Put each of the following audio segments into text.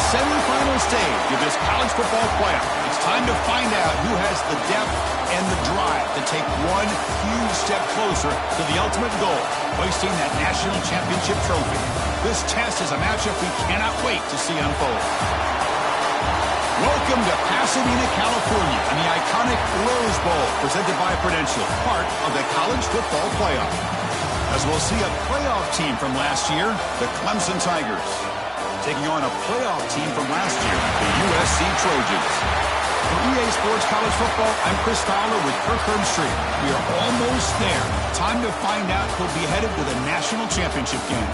semifinal stage of this college football playoff. It's time to find out who has the depth and the drive to take one huge step closer to the ultimate goal, hoisting that national championship trophy. This test is a matchup we cannot wait to see unfold. Welcome to Pasadena, California, and the iconic Rose Bowl, presented by Prudential, part of the college football playoff. As we'll see a playoff team from last year, the Clemson Tigers, taking on a playoff team from last year, the USC Trojans. For EA Sports College Football, I'm Chris Fowler with Kirk Herbstreit. We are almost there. Time to find out who'll be headed to the national championship game.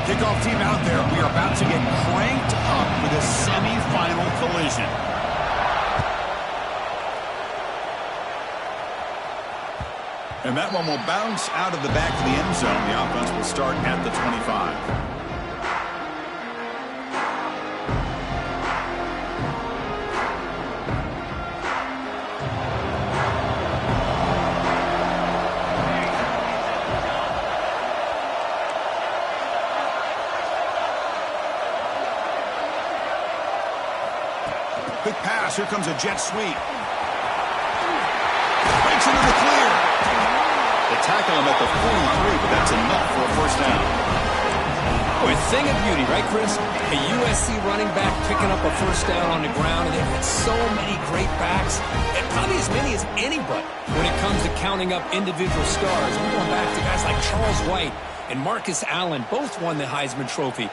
Kickoff team out there. We are about to get cranked up for the semifinal collision. And that one will bounce out of the back of the end zone. The offense will start at the 25. Quick pass. Here comes a jet sweep. Breaks into the clear. They tackle him at the 43, but that's enough for a first down. Boy, thing of beauty, right, Chris? A USC running back picking up a first down on the ground, and they've had so many great backs, and probably as many as anybody when it comes to counting up individual stars. We're going back to guys like Charles White and Marcus Allen. Both won the Heisman Trophy.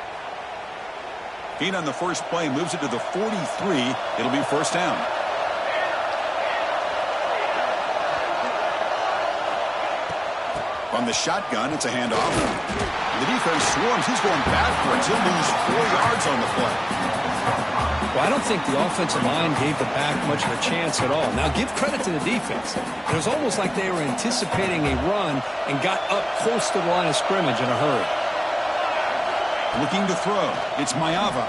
Gain on the first play, moves it to the 43. It'll be first down. On the shotgun, it's a handoff. The defense swarms. He's going backwards. He'll lose 4 yards on the play. Well, I don't think the offensive line gave the back much of a chance at all. Now, give credit to the defense. It was almost like they were anticipating a run and got up close to the line of scrimmage in a hurry. Looking to throw. It's Maiava.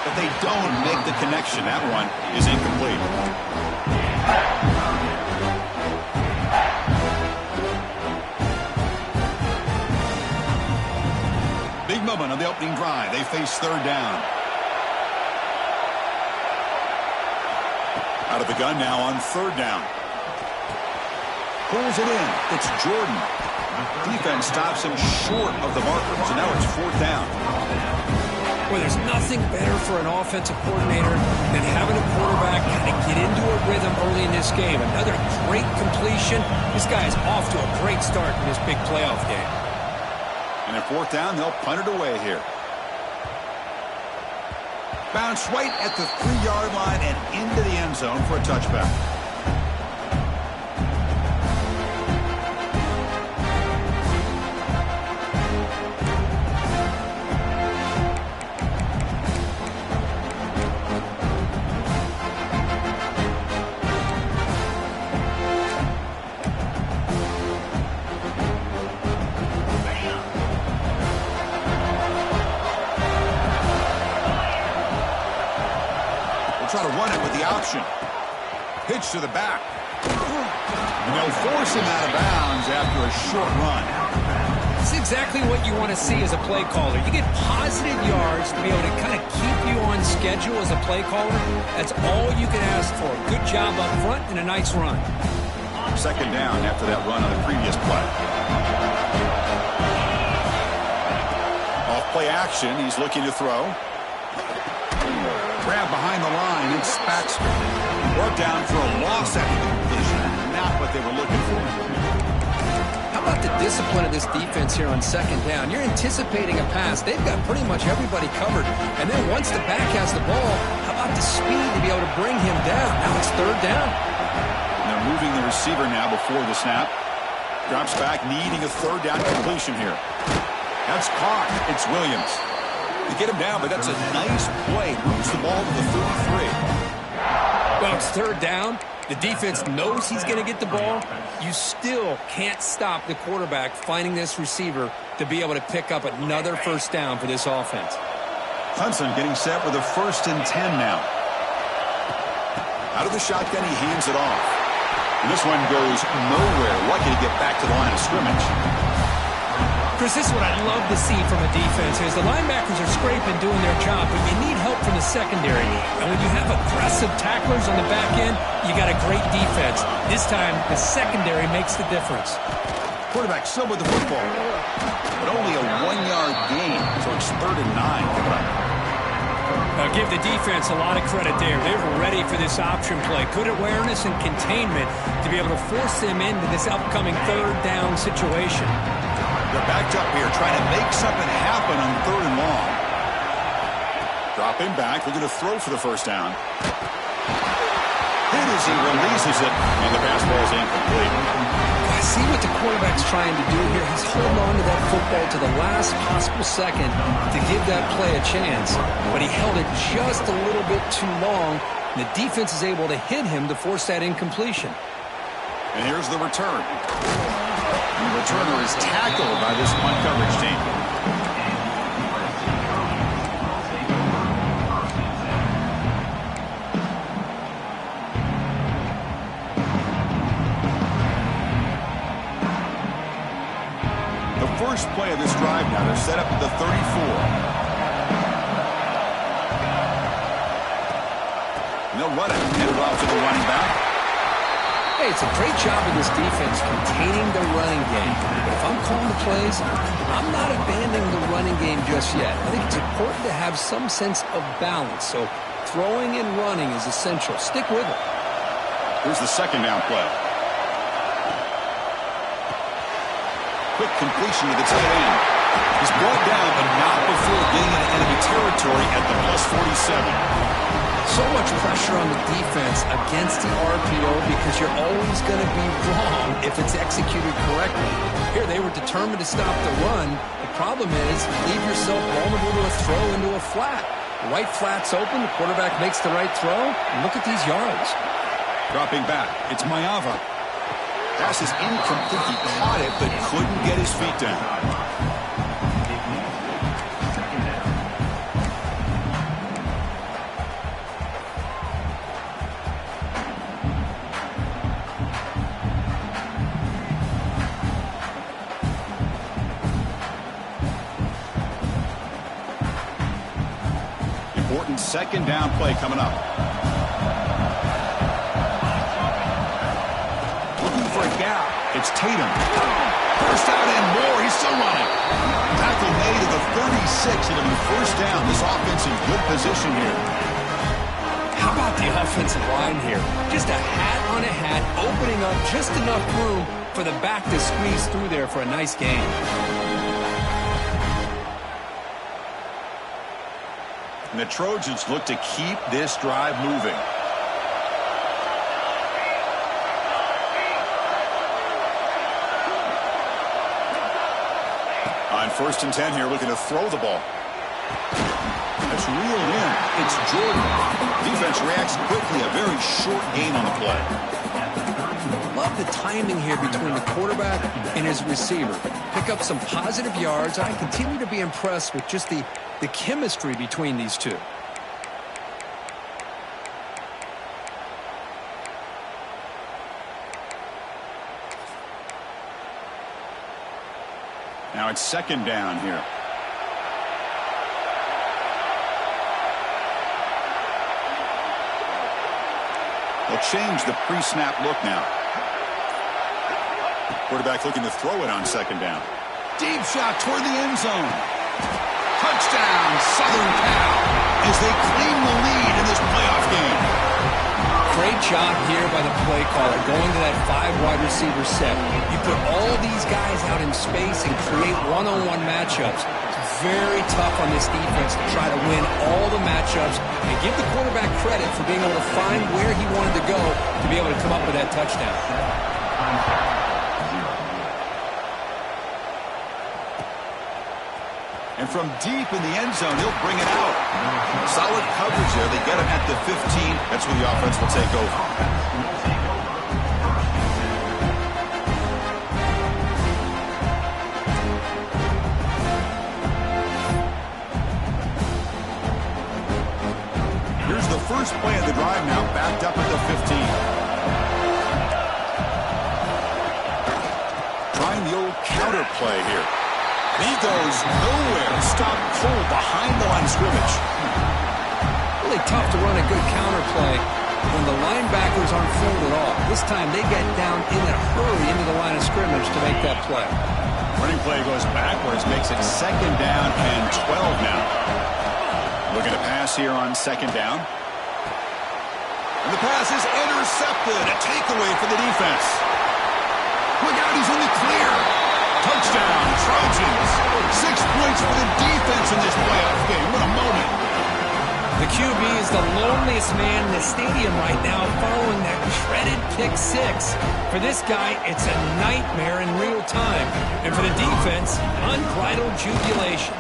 But they don't make the connection. That one is incomplete. Big moment on the opening drive. They face third down. Out of the gun now on third down. Pulls it in. It's Jordan. Defense stops him short of the markers, and now it's fourth down. Well, there's nothing better for an offensive coordinator than having a quarterback kind of get into a rhythm early in this game. Another great completion. This guy is off to a great start in this big playoff game. And at fourth down, they'll punt it away here. Bounce right at the 3-yard line and into the end zone for a touchback. Try to run it with the option. Pitch to the back. And they'll force him out of bounds after a short run. It's exactly what you want to see as a play caller. You get positive yards to be able to kind of keep you on schedule as a play caller. That's all you can ask for. Good job up front and a nice run. Second down after that run on the previous play. Off play action. He's looking to throw. Grab behind the line. It's Baxter. Brought down for a loss after the completion. Not what they were looking for. How about the discipline of this defense here on second down? You're anticipating a pass. They've got pretty much everybody covered. And then once the back has the ball, how about the speed to be able to bring him down? Now it's third down. And they're moving the receiver now before the snap. Drops back, needing a third down completion here. That's caught. It's Williams. to get him down, but that's a nice play. Moves the ball to the 33. Well, it's third down. The defense knows he's going to get the ball. You still can't stop the quarterback finding this receiver to be able to pick up another first down for this offense. Clemson getting set with a 1st and 10 now. Out of the shotgun, he hands it off. And this one goes nowhere. Lucky to get back to the line of scrimmage. Chris, this is what I'd love to see from a defense is the linebackers are scraping, doing their job, but you need help from the secondary. And when you have aggressive tacklers on the back end, you got a great defense. This time, the secondary makes the difference. Quarterback still with the football. But only a 1-yard gain, so it's 3rd and 9 coming up. I'll give the defense a lot of credit there. They were ready for this option play. Good awareness and containment to be able to force them into this upcoming third down situation. They're backed up here, trying to make something happen on 3rd and long. Dropping back, looking to throw for the first down. Hit as he releases it, and the pass ball is incomplete. I see what the quarterback's trying to do here. He's holding on to that football to the last possible second to give that play a chance. But he held it just a little bit too long, and the defense is able to hit him to force that incompletion. And here's the return. And the returner is tackled by this punt coverage team. The first play of this drive now, they're set up at the 34. And they'll run it, hand it off to the running back. Hey, it's a great job of this defense containing the running game. But if I'm calling the plays, I'm not abandoning the running game just yet. I think it's important to have some sense of balance. So throwing and running is essential. Stick with it. Here's the second down play. Quick completion to the tight end. He's brought down, but not before getting into enemy territory at the +47. So much pressure on the defense against the RPO because you're always going to be wrong if it's executed correctly. Here, they were determined to stop the run. The problem is, leave yourself vulnerable to a throw into a flat. The right flat's open, the quarterback makes the right throw, and look at these yards. Dropping back, it's Mayava. Pass is incomplete. He caught it, but couldn't get his feet down. Important second down play coming up. Looking for a gap. It's Tatum. First out and more. He's still running. Tackle made at the 36. It'll be first down. This offense in good position here. How about the offensive line here? Just a hat on a hat, opening up just enough room for the back to squeeze through there for a nice gain. And the Trojans look to keep this drive moving. On 1st and 10 here, looking to throw the ball. That's reeled in. It's Jordan. Defense reacts quickly. A very short gain on the play. Love the timing here between the quarterback and his receiver. Pick up some positive yards. I continue to be impressed with just the chemistry between these two. Now it's second down here. They'll change the pre-snap look now. Quarterback looking to throw it on second down. Deep shot toward the end zone. Touchdown, Southern Cal, as they claim the lead in this playoff game. Great job here by the play caller, going to that 5-wide receiver set. You put all these guys out in space and create one-on-one matchups. It's very tough on this defense to try to win all the matchups and give the quarterback credit for being able to find where he wanted to go to be able to come up with that touchdown. And And from deep in the end zone, he'll bring it out. Solid coverage there. They get him at the 15. That's where the offense will take over. First play of the drive now, backed up at the 15. Trying the old counter play here. He goes nowhere. Stopped cold behind the line of scrimmage. Really tough to run a good counter play when the linebackers aren't filled at all. This time they get down in a hurry into the line of scrimmage to make that play. Running play goes backwards, makes it 2nd down and 12 now. Looking to pass here on 2nd down. And the pass is intercepted. A takeaway for the defense. Look out, he's in the clear. Touchdown, Trojans. 6 points for the defense in this playoff game. What a moment. The QB is the loneliest man in the stadium right now following that shredded pick 6. For this guy, it's a nightmare in real time. And for the defense, unbridled jubilation.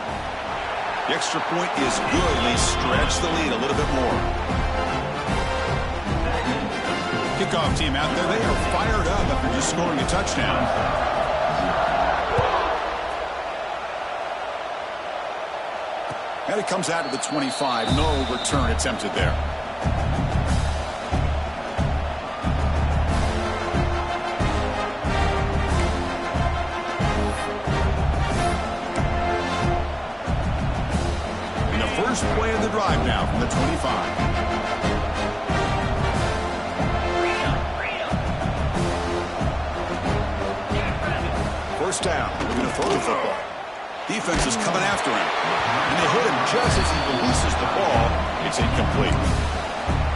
The extra point is good. They stretch the lead a little bit more. Kickoff team out there, they are fired up after just scoring a touchdown. And it comes out to the 25. No return attempted there. And the first play of the drive now from the 25. First down, looking to throw the football. Defense is coming after him. And they hit him just as he releases the ball. It's incomplete.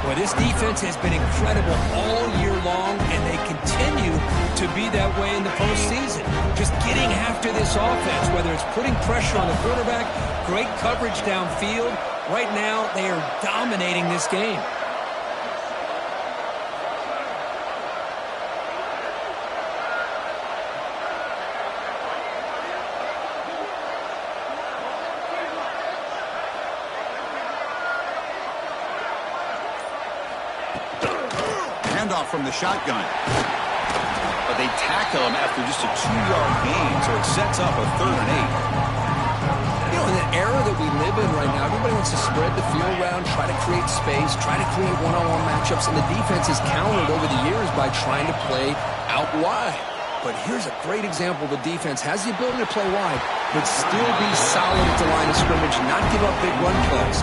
Well, this defense has been incredible all year long, and they continue to be that way in the postseason. Just getting after this offense, whether it's putting pressure on the quarterback, great coverage downfield. Right now, they are dominating this game. From the shotgun. But they tackle him after just a 2-yard gain, so it sets up a 3rd and 8. You know, in the era that we live in right now, everybody wants to spread the field around, try to create space, try to create one-on-one matchups, and the defense has countered over the years by trying to play out wide. But here's a great example. The defense has the ability to play wide, but still be solid at the line of scrimmage, not give up big run plays.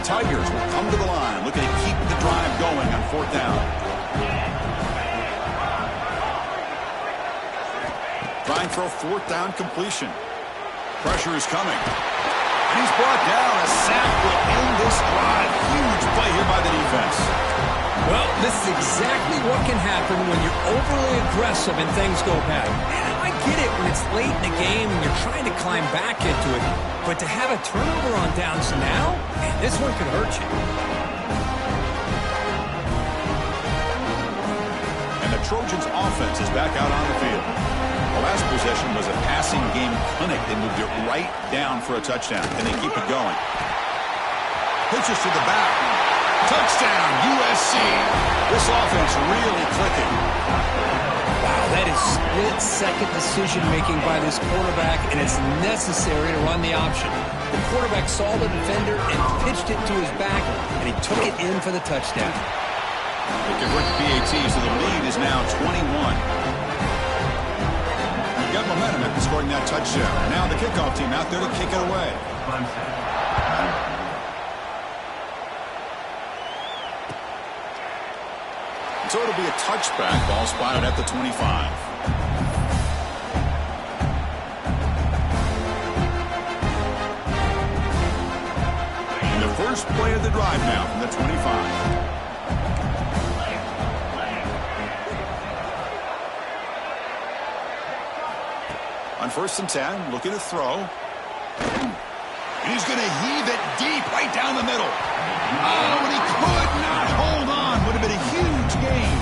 Tigers will come to the line, looking to keep the drive going on 4th down. Trying for a 4th down completion. Pressure is coming. And he's brought down. A sack will end this drive. Huge play here by the defense. Well, this is exactly what can happen when you're overly aggressive and things go bad. And I get it when it's late in the game and you're trying to climb back into it. But to have a turnover on downs now, man, this one could hurt you. And the Trojans' offense is back out on the field. The last possession was a passing game clinic. They moved it right down for a touchdown, and they keep it going. Pitches to the back. Touchdown, USC. This offense really clicking. Wow, that is split-second decision-making by this quarterback, and it's necessary to run the option. The quarterback saw the defender and pitched it to his back, and he took it in for the touchdown. They convert the PAT, so the lead is now 21. They got momentum after scoring that touchdown. Now the kickoff team out there to kick it away. So it'll be a touchback. Ball spotted at the 25. And the first play of the drive now from the 25. On On 1st and 10, looking to throw. And he's going to heave it deep right down the middle. Oh, and he could not hold on. Would have been a huge gain.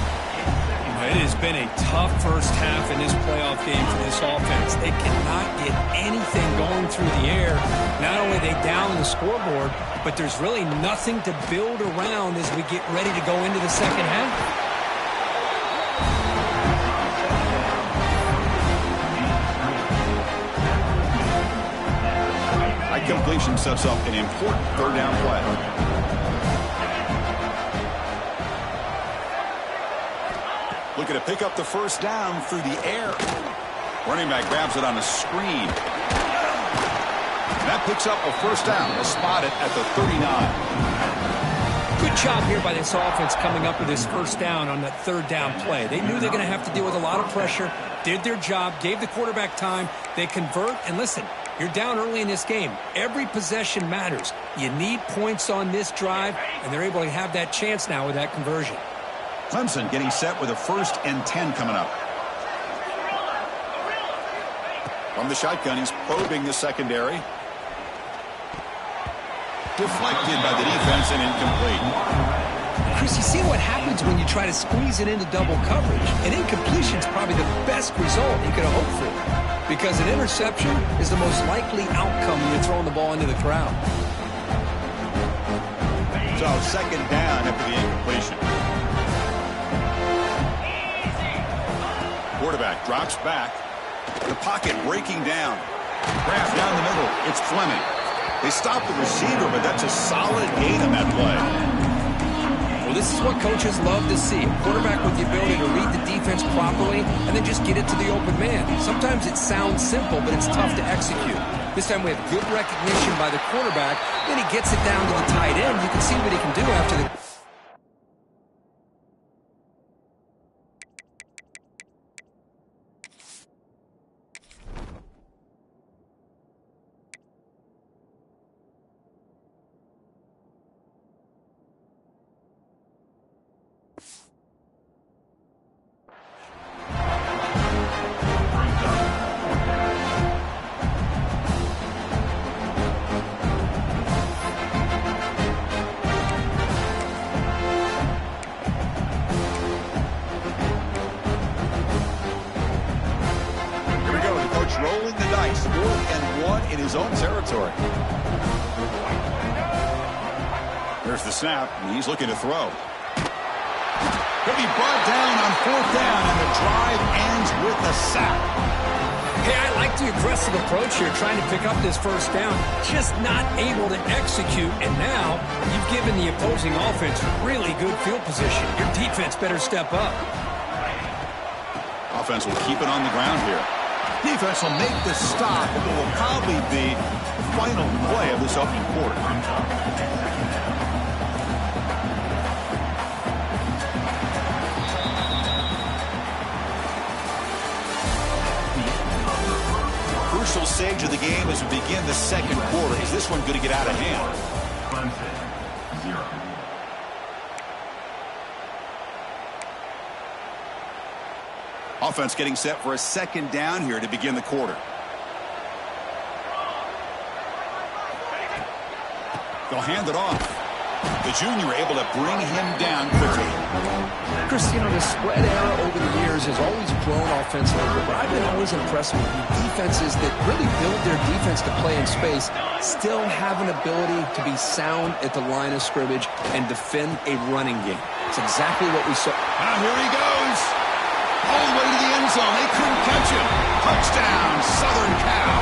It has been a tough first half in this playoff game for this offense. They cannot get anything going through the air. Not only are they down the scoreboard, but there's really nothing to build around as we get ready to go into the second half. That completion sets up an important third down play. Looking to pick up the first down through the air. Running back grabs it on a screen. That picks up a first down. They'll spot it at the 39. Good job here by this offense coming up with this first down on that third down play. They knew they're going to have to deal with a lot of pressure, did their job, gave the quarterback time. They convert, and listen, you're down early in this game. Every possession matters. You need points on this drive, and they're able to have that chance now with that conversion. Clemson getting set with a 1st and 10 coming up. From the shotgun, he's probing the secondary. Deflected by the defense and incomplete. Chris, you see what happens when you try to squeeze it into double coverage. An incompletion is probably the best result you could have hoped for, because an interception is the most likely outcome when you're throwing the ball into the crowd. So 2nd down after the incompletion. Quarterback drops back. The pocket breaking down. Grabbed down the middle. It's Fleming. They stop the receiver, but that's a solid gain on that play. Well, this is what coaches love to see. A quarterback with the ability to read the defense properly and then just get it to the open man. Sometimes it sounds simple, but it's tough to execute. This time we have good recognition by the quarterback. Then he gets it down to the tight end. You can see what he can do after the... Rolling the dice, 4th and 1 in his own territory. There's the snap. He's looking to throw. He'll be brought down on 4th down, and the drive ends with a sack. Hey, I like the aggressive approach here, trying to pick up this first down. Just not able to execute, and now you've given the opposing offense really good field position. Your defense better step up. Offense will keep it on the ground here. Defense will make the stop, but it will probably be the final play of this opening quarter. Crucial stage of the game as we begin the second quarter. Is this one going to get out of hand? Clemson, 0. Offense getting set for a 2nd down here to begin the quarter. They'll hand it off. The junior able to bring him down quickly. Chris, you know, the spread era over the years has always grown offensively, but I've been always impressed with the defenses that really build their defense to play in space, still have an ability to be sound at the line of scrimmage and defend a running game. It's exactly what we saw. Now here he goes. All the way to the end zone. They couldn't catch him. Touchdown, Southern Cal.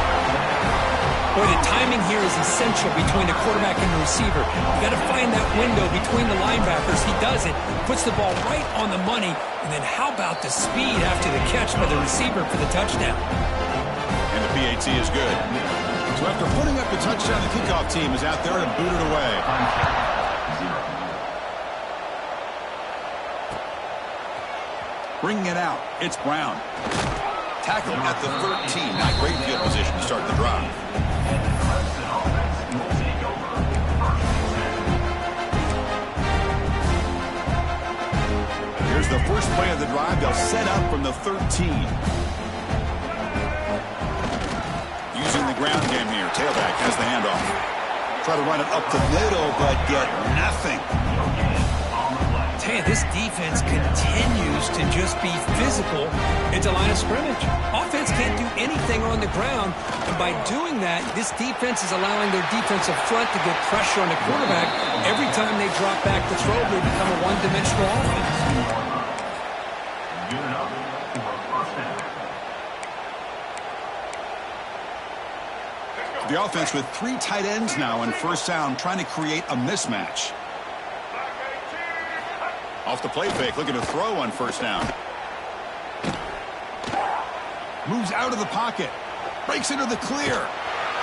Boy, the timing here is essential between the quarterback and the receiver. You got to find that window between the linebackers. He does it, puts the ball right on the money, and then how about the speed after the catch by the receiver for the touchdown? And the PAT is good. So after putting up the touchdown, the kickoff team is out there to boot it away. Bringing it out, it's Brown. Tackle at the 13. Not great field position to start the drive. Here's the first play of the drive. They'll set up from the 13. ground game here. Tailback has the handoff. Try to run it up the middle, but get nothing. Hey, this defense continues to just be physical at the line of scrimmage. Offense can't do anything on the ground, and by doing that, this defense is allowing their defensive front to get pressure on the quarterback. Every time they drop back to throw, they become a one-dimensional offense. The offense with 3 tight ends now in first down, trying to create a mismatch. Off the play fake, looking to throw on first down. Moves out of the pocket. Breaks into the clear.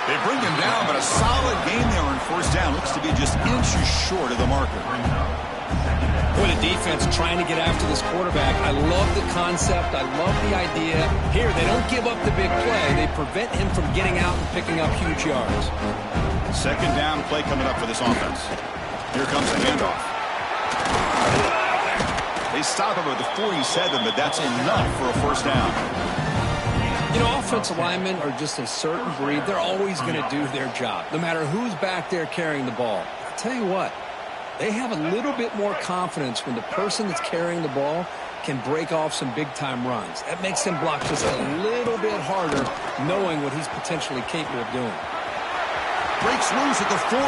They bring him down, but a solid gain there on first down. Looks to be just inches short of the marker. Boy, the defense trying to get after this quarterback. I love the concept. I love the idea. Here, they don't give up the big play. They prevent him from getting out and picking up huge yards. Second down play coming up for this offense. Here comes the handoff. They stop him at the 47, but that's enough for a first down. You know, offensive linemen are just a certain breed. They're always going to do their job, no matter who's back there carrying the ball. I'll tell you what, they have a little bit more confidence when the person that's carrying the ball can break off some big-time runs. That makes them block just a little bit harder, knowing what he's potentially capable of doing. Breaks loose at the 40.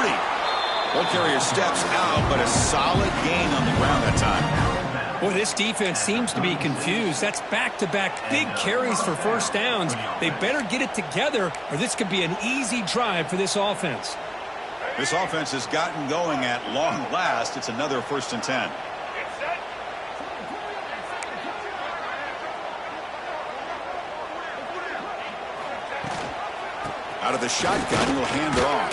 Ball carrier steps out, but a solid gain on the ground that time. Boy, this defense seems to be confused. That's back-to-back big carries for first downs. They better get it together, or this could be an easy drive for this offense. This offense has gotten going at long last. It's another 1st and 10. Out of the shotgun, he'll hand it off.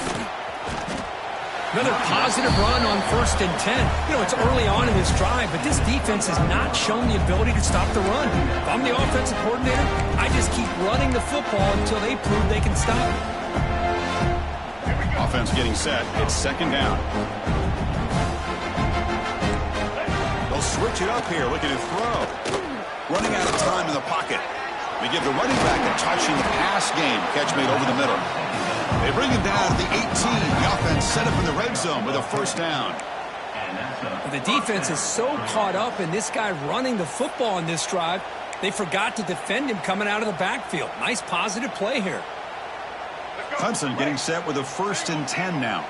Another positive run on 1st and 10. You know, it's early on in this drive, but this defense has not shown the ability to stop the run. If I'm the offensive coordinator, I just keep running the football until they prove they can stop it. Offense getting set. It's second down. They'll switch it up here, looking to throw. Running out of time in the pocket. They give the running back a touch in the pass game. Catch made over the middle. They bring him down to the 18. The offense set up in the red zone with a first down. The defense is so caught up in this guy running the football in this drive, they forgot to defend him coming out of the backfield. Nice positive play here. Clemson getting set with a 1st and 10 now.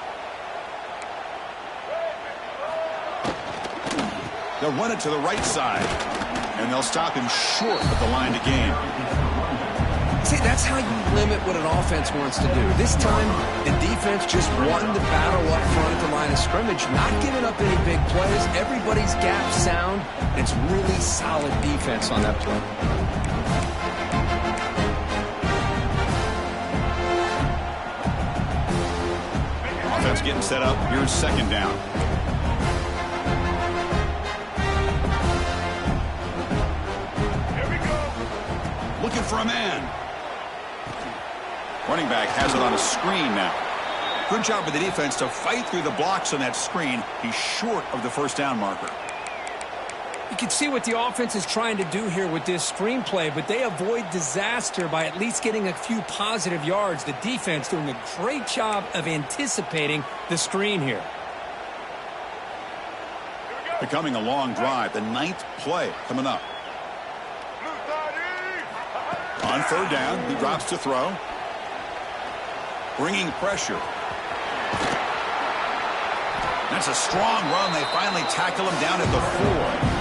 They'll run it to the right side, and they'll stop him short of the line to gain. See, that's how you limit what an offense wants to do. This time, the defense just won the battle up front at the line of scrimmage, not giving up any big plays. Everybody's gap sound. It's really solid defense on that play. Offense getting set up. Here's second down. Here we go. Looking for a man. Running back has it on a screen now. Good job with the defense to fight through the blocks on that screen. He's short of the first down marker. You can see what the offense is trying to do here with this screenplay, but they avoid disaster by at least getting a few positive yards. The defense doing a great job of anticipating the screen here. Becoming a long drive. The 9th play coming up. On 3rd down, he drops to throw. Bringing pressure. That's a strong run. They finally tackle him down at the 4.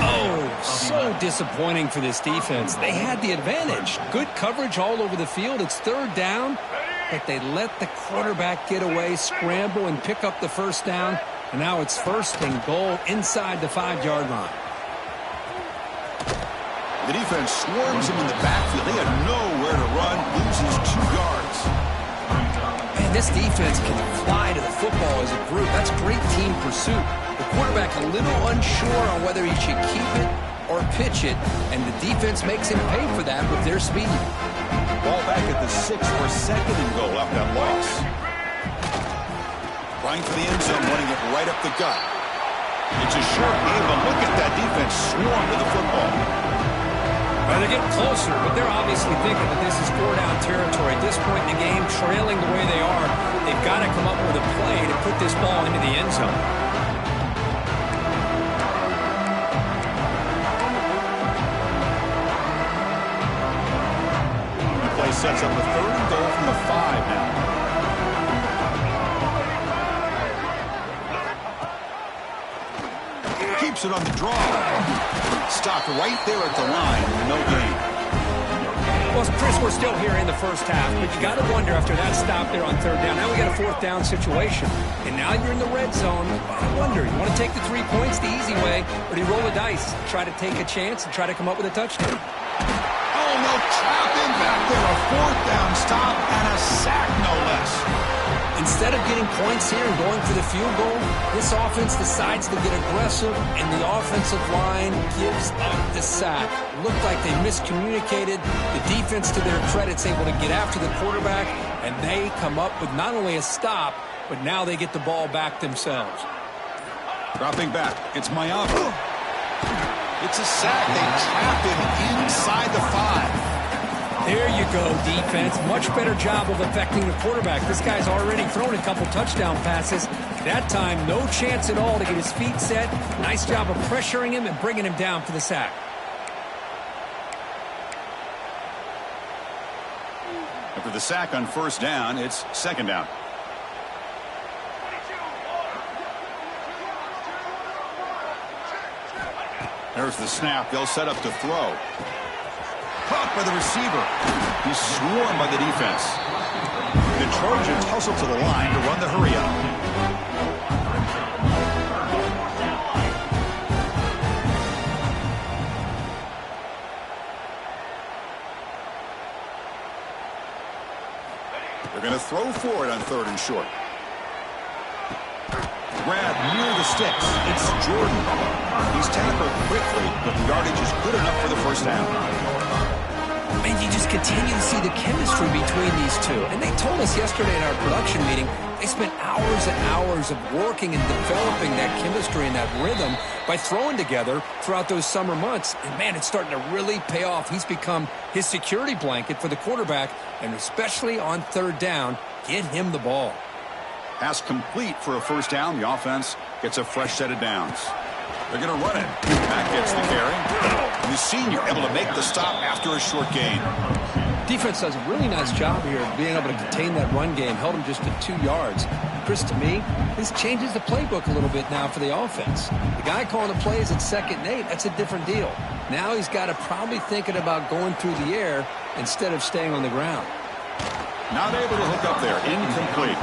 Oh, so disappointing for this defense. They had the advantage. Good coverage all over the field. It's 3rd down, but they let the quarterback get away, scramble, and pick up the first down. And now it's 1st and goal inside the 5-yard line. The defense swarms him in the backfield. They had nowhere to run. Loses 2 yards. Man, this defense can fly to the football as a group. That's great team pursuit. The quarterback a little unsure on whether he should keep it or pitch it, and the defense makes him pay for that with their speed. Ball back at the 6 for 2nd and goal after that loss. Trying for the end zone, running it right up the gut. It's a short game, but look at that defense swarm to the football. Well, they're getting closer, but they're obviously thinking that this is four-down territory. At this point in the game, trailing the way they are, they've got to come up with a play to put this ball into the end zone. The play sets up a 3rd and goal from the 5 now. Keeps it on the draw. Stopped right there at the line. No gain. Well, Chris, we're still here in the first half, but you got to wonder after that stop there on 3rd down. Now we got a 4th down situation, and now you're in the red zone. I wonder, you want to take the 3 points the easy way, or do you roll the dice, try to take a chance and try to come up with a touchdown? Oh, no, trapping back there. A 4th down stop and a sack, no less. Instead of getting points here and going for the field goal, this offense decides to get aggressive, and the offensive line gives up the sack. It looked like they miscommunicated. The defense, to their credit, is able to get after the quarterback, and they come up with not only a stop, but now they get the ball back themselves. Dropping back, it's Maiava. It's a sack. They trap him inside the 5. There you go, defense. Much better job of affecting the quarterback. This guy's already thrown a couple touchdown passes. That time, no chance at all to get his feet set. Nice job of pressuring him and bringing him down for the sack. After the sack on 1st down, it's 2nd down. There's the snap. They'll set up to throw. Caught by the receiver. He's swarmed by the defense. The Trojans hustle to the line to run the hurry up. They're going to throw for it on 3rd and short. Grab near the sticks. It's Jordan. He's tackled quickly, but the yardage is good enough for the 1st down. And you just continue to see the chemistry between these two. And they told us yesterday in our production meeting, they spent hours and hours of working and developing that chemistry and that rhythm by throwing together throughout those summer months. And, man, it's starting to really pay off. He's become his security blanket for the quarterback, and especially on 3rd down, get him the ball. Pass complete for a 1st down. The offense gets a fresh set of downs. They're going to run it. Matt gets the carry. And the senior able to make the stop after a short gain. Defense does a really nice job here of being able to contain that run game. Held him just to 2 yards. Chris, to me, this changes the playbook a little bit now for the offense. The guy calling the plays at 2nd and 8, that's a different deal. Now he's got to probably thinking about going through the air instead of staying on the ground. Not able to hook up there. Incomplete.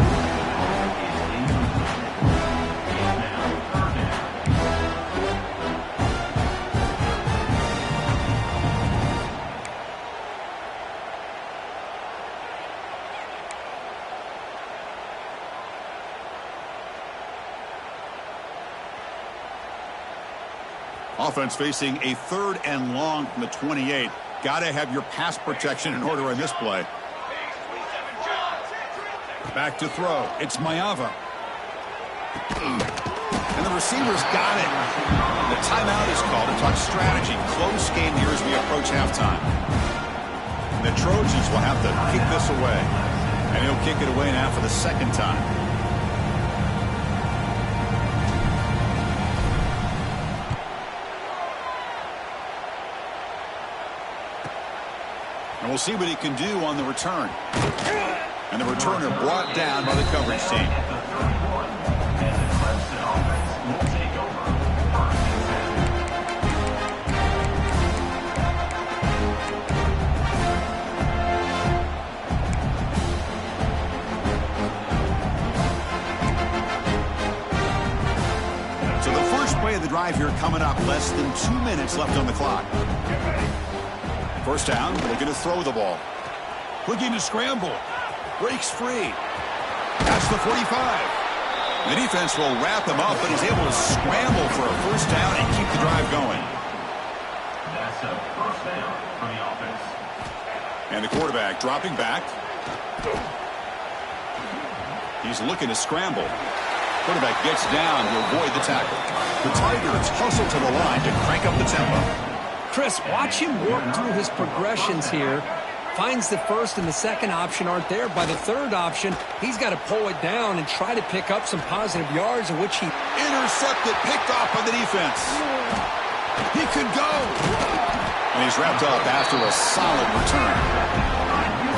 Offense facing a 3rd and long from the 28. Got to have your pass protection in order on this play. Back to throw. It's Maiava. And the receiver's got it. The timeout is called to talk strategy. Close game here as we approach halftime. The Trojans will have to kick this away. And he'll kick it away now for the 2nd time. And we'll see what he can do on the return. And the returner brought down by the coverage team. So the first play of the drive here coming up. Less than 2 minutes left on the clock. 1st down, looking to throw the ball. Looking to scramble. Breaks free. That's the 45. The defense will wrap him up, but he's able to scramble for a 1st down and keep the drive going. That's a 1st down for the offense. And the quarterback dropping back. He's looking to scramble. Quarterback gets down to avoid the tackle. The Tigers hustle to the line to crank up the tempo. Chris, watch him work through his progressions here. Finds the first and the second option aren't there. By the third option, he's got to pull it down and try to pick up some positive yards, in which he intercepted, picked off by the defense. He could go. And he's wrapped up after a solid return.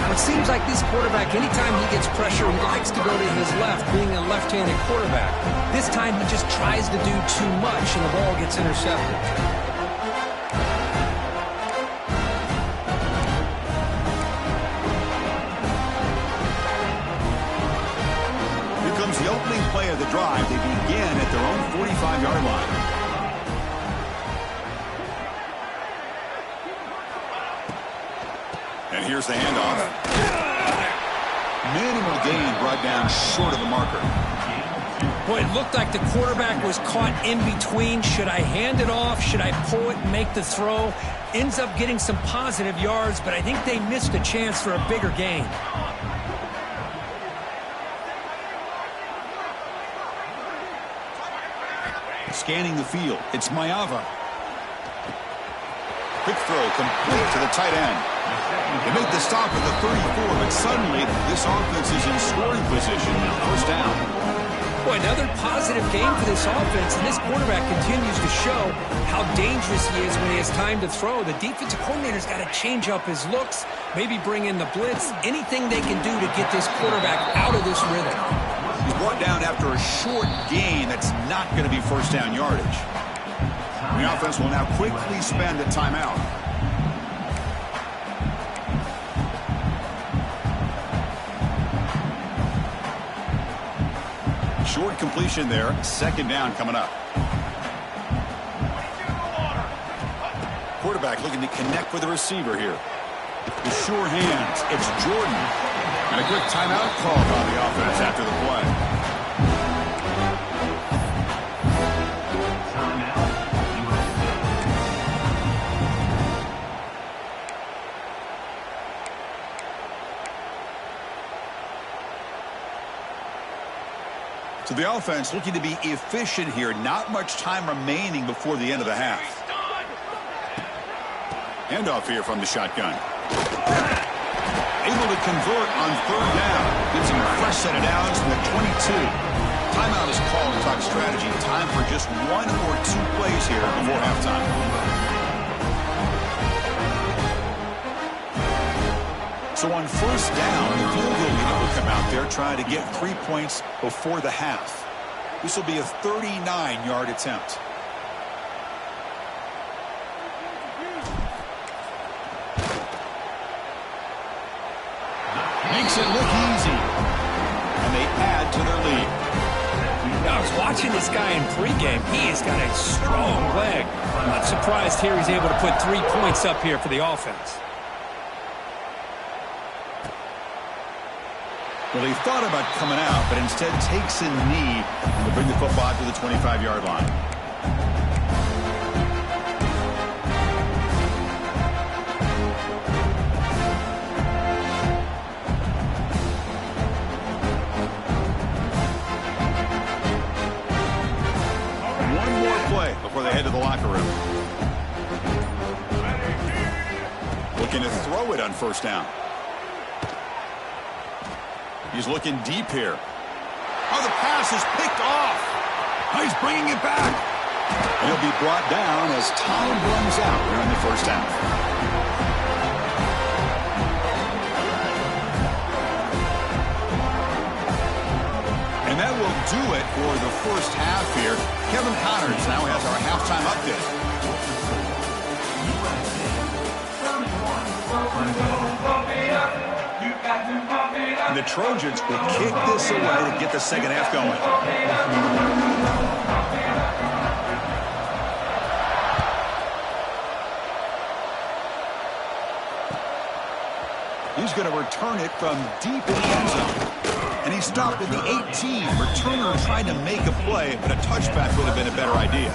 It seems like this quarterback, anytime he gets pressure, he likes to go to his left, being a left-handed quarterback. This time he just tries to do too much, and the ball gets intercepted. The opening play of the drive, they begin at their own 45-yard line. And here's the handoff. Minimal gain brought down short of the marker. Boy, it looked like the quarterback was caught in between. Should I hand it off? Should I pull it and make the throw? Ends up getting some positive yards, but I think they missed a chance for a bigger gain. Scanning the field, it's Mayava. Quick throw complete to the tight end. They make the stop at the 34, but suddenly this offense is in scoring position. First down. Boy, another positive game for this offense, and this quarterback continues to show how dangerous he is when he has time to throw. The defensive coordinator's got to change up his looks, maybe bring in the blitz, anything they can do to get this quarterback out of this rhythm. He's brought down after a short gain that's not going to be first down yardage. The offense will now quickly spend a timeout. Short completion there. Second down coming up. Quarterback looking to connect with the receiver here. With sure hands, it's Jordan. And a quick timeout called on the offense after the play. So the offense looking to be efficient here. Not much time remaining before the end of the half. Handoff here from the shotgun. Able to convert on third down. Gets him a fresh set of downs from the 22. Timeout is called to talk strategy. Time for just one or two plays here before halftime. So on first down, the field goal unit will come out there trying to get 3 points before the half. This will be a 39-yard attempt. Makes it look easy. And they add to their lead. I was watching this guy in pregame. He has got a strong leg. I'm not surprised here he's able to put 3 points up here for the offense. Well, he thought about coming out, but instead takes a knee and will bring the football to the 25-yard line. One more play before they head to the locker room. Looking to throw it on first down. He's looking deep here. Oh, the pass is picked off. Oh, he's bringing it back. And he'll be brought down as time runs out here in the first half. And that will do it for the first half here. Kevin Connors now has our halftime update. And the Trojans will kick this away to get the second half going. He's going to return it from deep in the end zone. And he stopped at the 18. Returner tried to make a play, but a touchback would have been a better idea.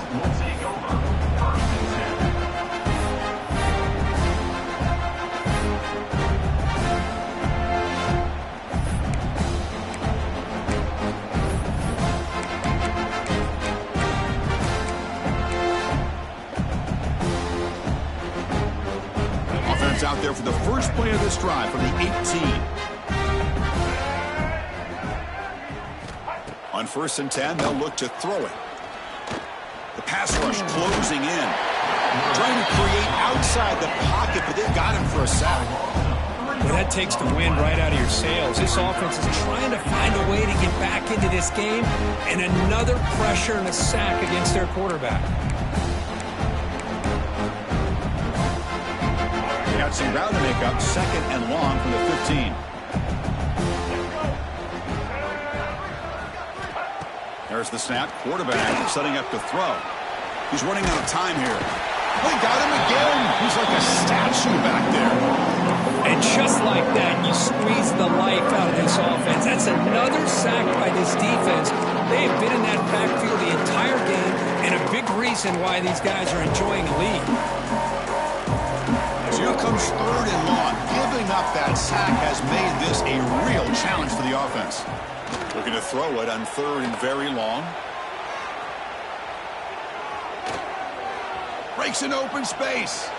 It's out there for the first play of this drive from the 18. On 1st and 10, they'll look to throw it. The pass rush closing in. Trying to create outside the pocket, but they've got him for a sack. Well, that takes the wind right out of your sails. This offense is trying to find a way to get back into this game, and another pressure and a sack against their quarterback. They got some ground to make up, 2nd and long from the 15. There's the snap. Quarterback setting up to throw. He's running out of time here. They got him again. He's like a statue back there. And just like that, you squeeze the life out of this offense. That's another sack by this defense. They have been in that backfield the entire game, and a big reason why these guys are enjoying a lead. So here comes 3rd and long. Giving up that sack has made this a real challenge for the offense. Looking to throw it on 3rd and very long. Breaks an open space.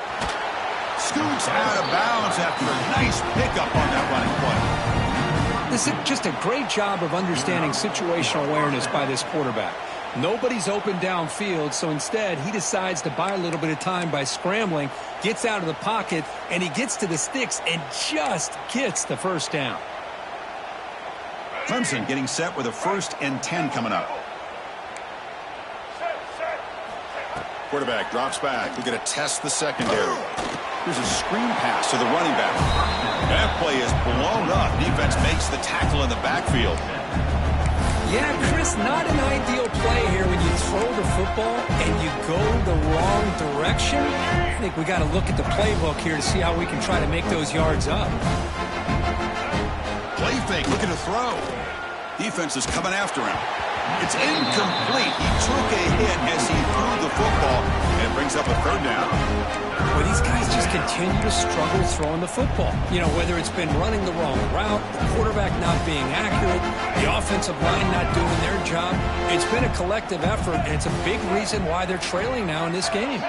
Scoots out of bounds after a nice pickup on that running play. This is just a great job of understanding situational awareness by this quarterback. Nobody's open downfield, so instead he decides to buy a little bit of time by scrambling, gets out of the pocket, and he gets to the sticks and just gets the first down. Clemson getting set with a 1st and 10 coming up. Quarterback drops back. We're going to test the secondary. Here's a screen pass to the running back. That play is blown up. Defense makes the tackle in the backfield. Yeah, Chris, not an ideal play here when you throw the football and you go the wrong direction. I think we got to look at the playbook here to see how we can try to make those yards up. Play fake, looking to throw. Defense is coming after him. It's incomplete. He took a hit as he threw the football, and it brings up a 3rd down. Well, these guys just continue to struggle throwing the football. You know, whether it's been running the wrong route, the quarterback not being accurate, the offensive line not doing their job. It's been a collective effort, and it's a big reason why they're trailing now in this game.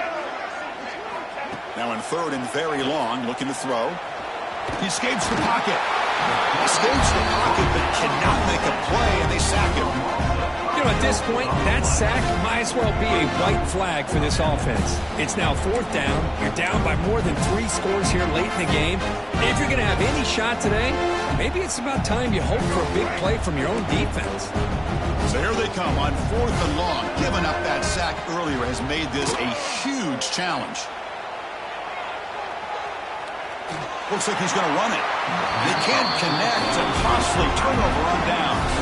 Now in 3rd and very long, looking to throw. He escapes the pocket. Escapes the pocket, but cannot make a play, and they sack him. You know, at this point, that sack might as well be a white flag for this offense. It's now 4th down. You're down by more than 3 scores here late in the game. If you're going to have any shot today, maybe it's about time you hope for a big play from your own defense. So here they come on 4th and long. Giving up that sack earlier has made this a huge challenge. Looks like he's going to run it. They can't connect. A costly turnover on downs.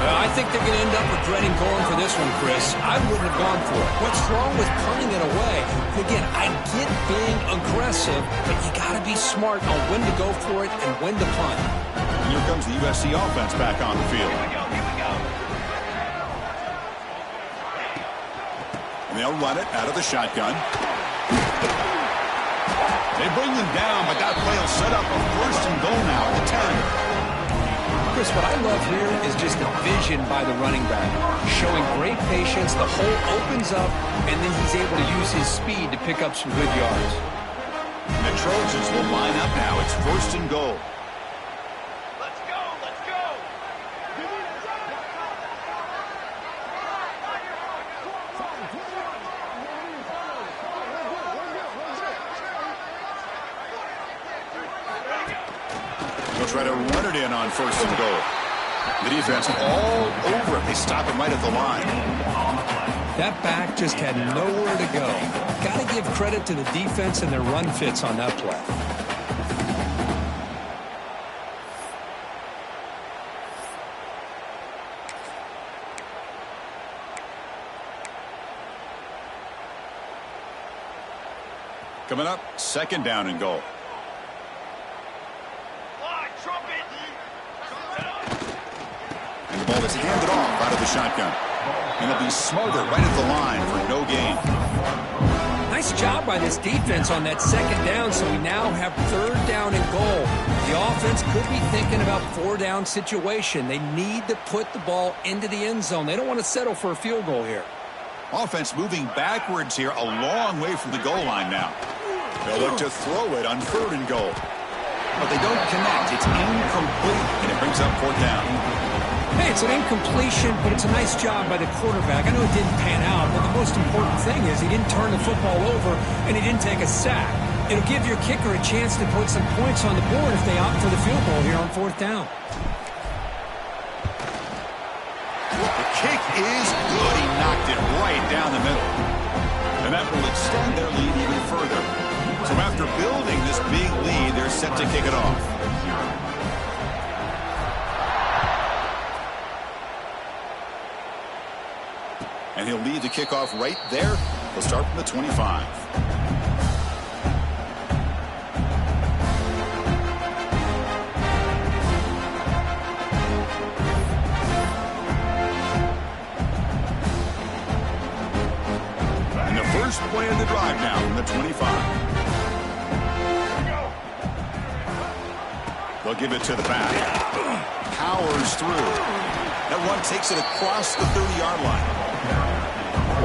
I think they're going to end up regretting going for this one, Chris. I wouldn't have gone for it. What's wrong with punting it away? Again, I get being aggressive, but you got to be smart on when to go for it and when to punt. And here comes the USC offense back on the field. And they'll run it out of the shotgun. They bring them down, but that play will set up a 1st and goal now at the 10. Chris, what I love here is just the vision by the running back. Showing great patience, the hole opens up, and then he's able to use his speed to pick up some good yards. And the Trojans will line up now. It's 1st and goal. Let's go, let's go. They'll try to run it in on 1st and goal. The defense all over it. They stop him right at the line. That back just had nowhere to go. Got to give credit to the defense and their run fits on that play. Coming up, 2nd down and goal. And the ball is handed off out of the shotgun. And it'll be smothered right at the line for no gain. Nice job by this defense on that 2nd down, so we now have 3rd down and goal. The offense could be thinking about 4-down situation. They need to put the ball into the end zone. They don't want to settle for a field goal here. Offense moving backwards here, a long way from the goal line now. They'll look to throw it on 3rd and goal. But they don't connect. It's incomplete, and it brings up 4th down. Hey, it's an incompletion, but it's a nice job by the quarterback. I know it didn't pan out, but the most important thing is he didn't turn the football over and he didn't take a sack. It'll give your kicker a chance to put some points on the board if they opt for the field goal here on 4th down. The kick is good. He knocked it right down the middle. And that will extend their lead even further. So after building this big lead, they're set to kick it off. And he'll lead the kickoff right there. He'll start from the 25. And the first play of the drive now from the 25. They'll give it to the back. Powers through. That run takes it across the 30-yard line.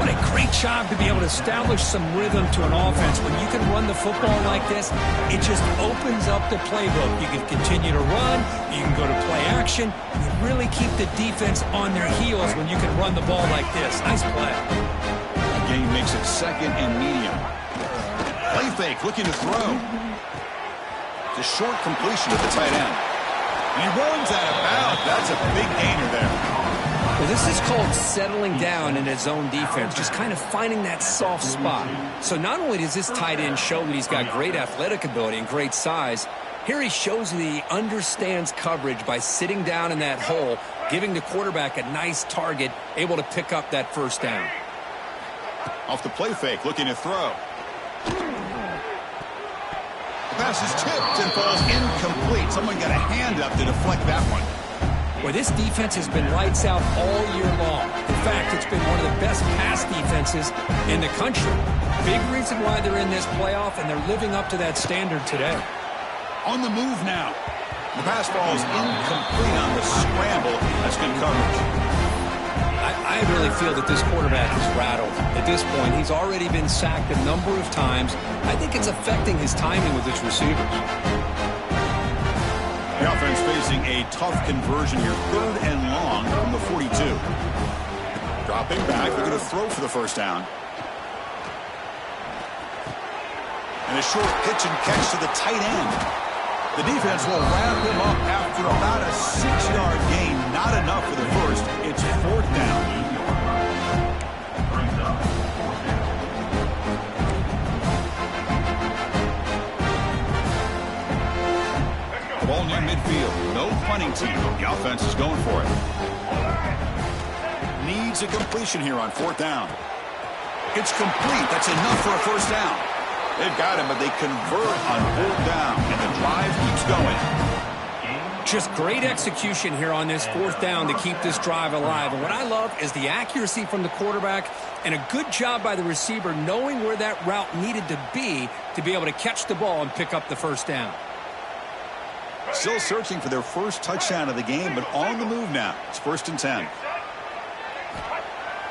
What a great job to be able to establish some rhythm to an offense. When you can run the football like this, it just opens up the playbook. You can continue to run. You can go to play action. You really keep the defense on their heels when you can run the ball like this. Nice play. The game makes it 2nd and medium. Play fake, looking to throw. It's a short completion to the tight end. And he runs out of bounds. That's a big gainer there. Well, this is called settling down in his own defense, just kind of finding that soft spot. So not only does this tight end show that he's got great athletic ability and great size, here he shows that he understands coverage by sitting down in that hole, giving the quarterback a nice target, able to pick up that 1st down. Off the play fake, looking to throw. The pass is tipped and falls incomplete. Someone got a hand up to deflect that one. Well, this defense has been lights out all year long. In fact, it's been one of the best pass defenses in the country. Big reason why they're in this playoff, and they're living up to that standard today. On the move now. The pass falls incomplete on the scramble. That's good coverage. I really feel that this quarterback is rattled. At this point, he's already been sacked a number of times. I think it's affecting his timing with his receivers. The offense facing a tough conversion here. 3rd and long from the 42. Dropping back. They're going to throw for the 1st down. And a short pitch and catch to the tight end. The defense will wrap him up after about a 6-yard gain. Not enough for the first. It's 4th down. Ball near midfield. No punting team. The offense is going for it. Needs a completion here on 4th down. It's complete. That's enough for a 1st down. They've got him, but they convert on 4th down, and the drive keeps going. Just great execution here on this 4th down to keep this drive alive. And what I love is the accuracy from the quarterback and a good job by the receiver knowing where that route needed to be able to catch the ball and pick up the 1st down. Still searching for their first touchdown of the game, but on the move now. It's 1st and 10.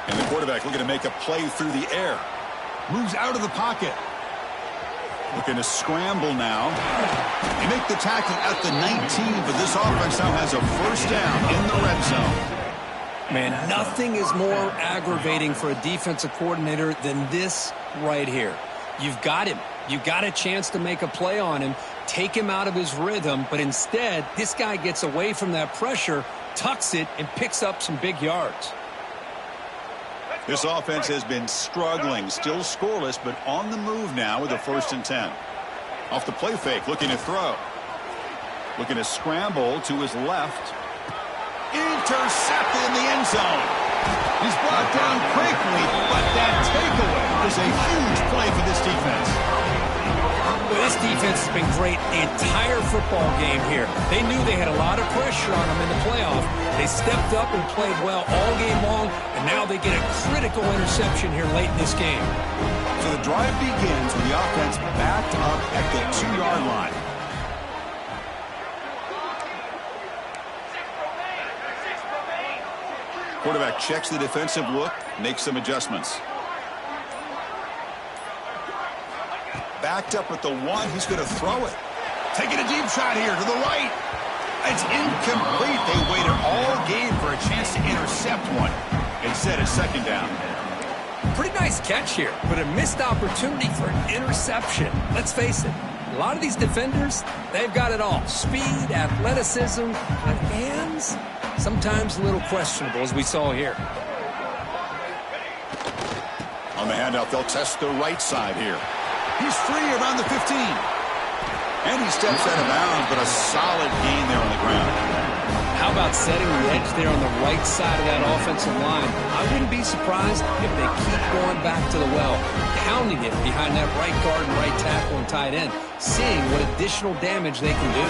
And the quarterback looking to make a play through the air. Moves out of the pocket. Looking to scramble now. They make the tackle at the 19, but this offense now has a 1st down in the red zone. Man, nothing is more aggravating for a defensive coordinator than this right here. You've got him. You've got a chance to make a play on him, take him out of his rhythm, but instead, this guy gets away from that pressure, tucks it, and picks up some big yards. This offense has been struggling, still scoreless, but on the move now with a 1st and 10. Off the play fake, looking to throw. Looking to scramble to his left. Intercepted in the end zone. He's brought down quickly, but that takeaway is a huge play for this defense. Well, this defense has been great the entire football game here. They knew they had a lot of pressure on them in the playoff. They stepped up and played well all game long, and now they get a critical interception here late in this game. So the drive begins with the offense backed up at the 2-yard line. Quarterback checks the defensive look, makes some adjustments. Backed up at the 1. He's going to throw it. Taking a deep shot here to the right. It's incomplete. They waited all game for a chance to intercept one. Instead, it's second down. Pretty nice catch here, but a missed opportunity for an interception. Let's face it, a lot of these defenders, they've got it all. Speed, athleticism, but hands, sometimes a little questionable, as we saw here. On the handoff, they'll test the right side here. He's free around the 15. And he steps out of bounds, but a solid gain there on the ground. How about setting the edge there on the right side of that offensive line? I wouldn't be surprised if they keep going back to the well, pounding it behind that right guard and right tackle and tight end, seeing what additional damage they can do.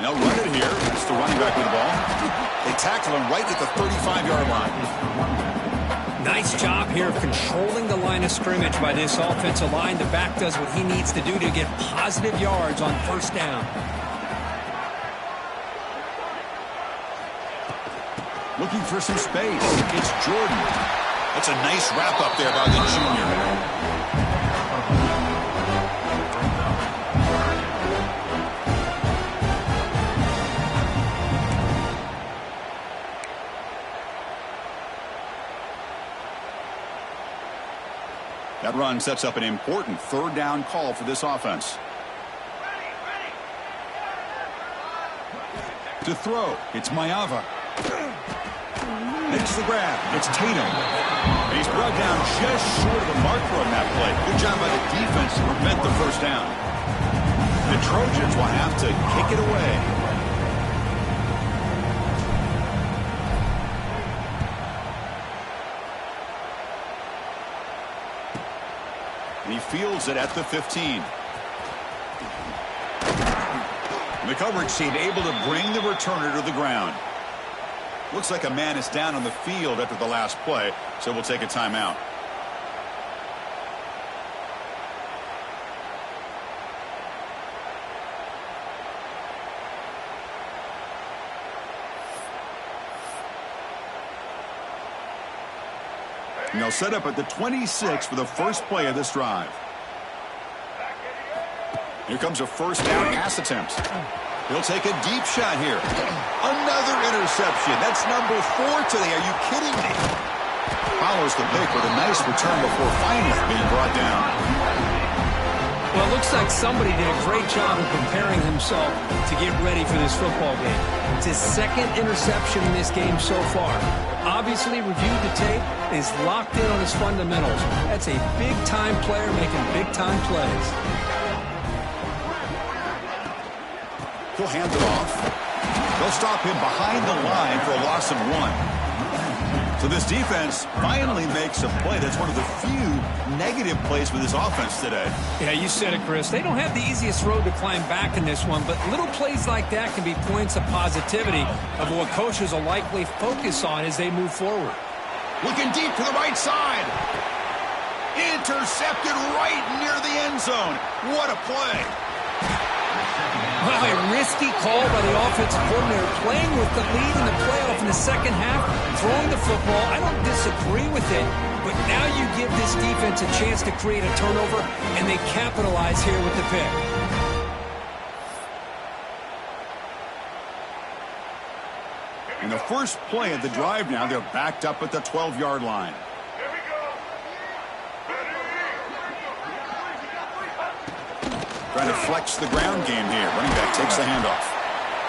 They'll run it here. That's the running back with the ball. They tackle him right at the 35-yard line. Nice job here of controlling the line of scrimmage by this offensive line. The back does what he needs to do to get positive yards on first down. Looking for some space. It's Jordan. That's a nice wrap up there by the junior. That run sets up an important third down call for this offense. To throw, it's Mayava. Makes the grab. It's Tatum. And he's brought down just short of the marker on that play. Good job by the defense to prevent the first down. The Trojans will have to kick it away. He fields it at the 15. And the coverage team able to bring the returner to the ground. Looks like a man is down on the field after the last play, so we'll take a timeout. And they'll set up at the 26 for the first play of this drive. Here comes a first down pass attempt. He'll take a deep shot here. Another interception. That's number 4 today. Are you kidding me? Follows the pick with a nice return before finally being brought down. Well, it looks like somebody did a great job of preparing himself to get ready for this football game. It's his second interception in this game so far. Obviously reviewed the tape and is locked in on his fundamentals. That's a big-time player making big-time plays. He'll hand it off. They'll stop him behind the line for a loss of 1. So this defense finally makes a play. That's one of the few negative plays for this offense today. Yeah, you said it, Chris. They don't have the easiest road to climb back in this one, but little plays like that can be points of positivity of what coaches will likely focus on as they move forward. Looking deep to the right side. Intercepted right near the end zone. What a play. Well, a risky call by the offensive coordinator, playing with the lead in the playoff in the second half, throwing the football. I don't disagree with it, but now you give this defense a chance to create a turnover, and they capitalize here with the pick. In the first play of the drive now, they're backed up at the 12-yard line. Trying to flex the ground game here. Running back takes the handoff.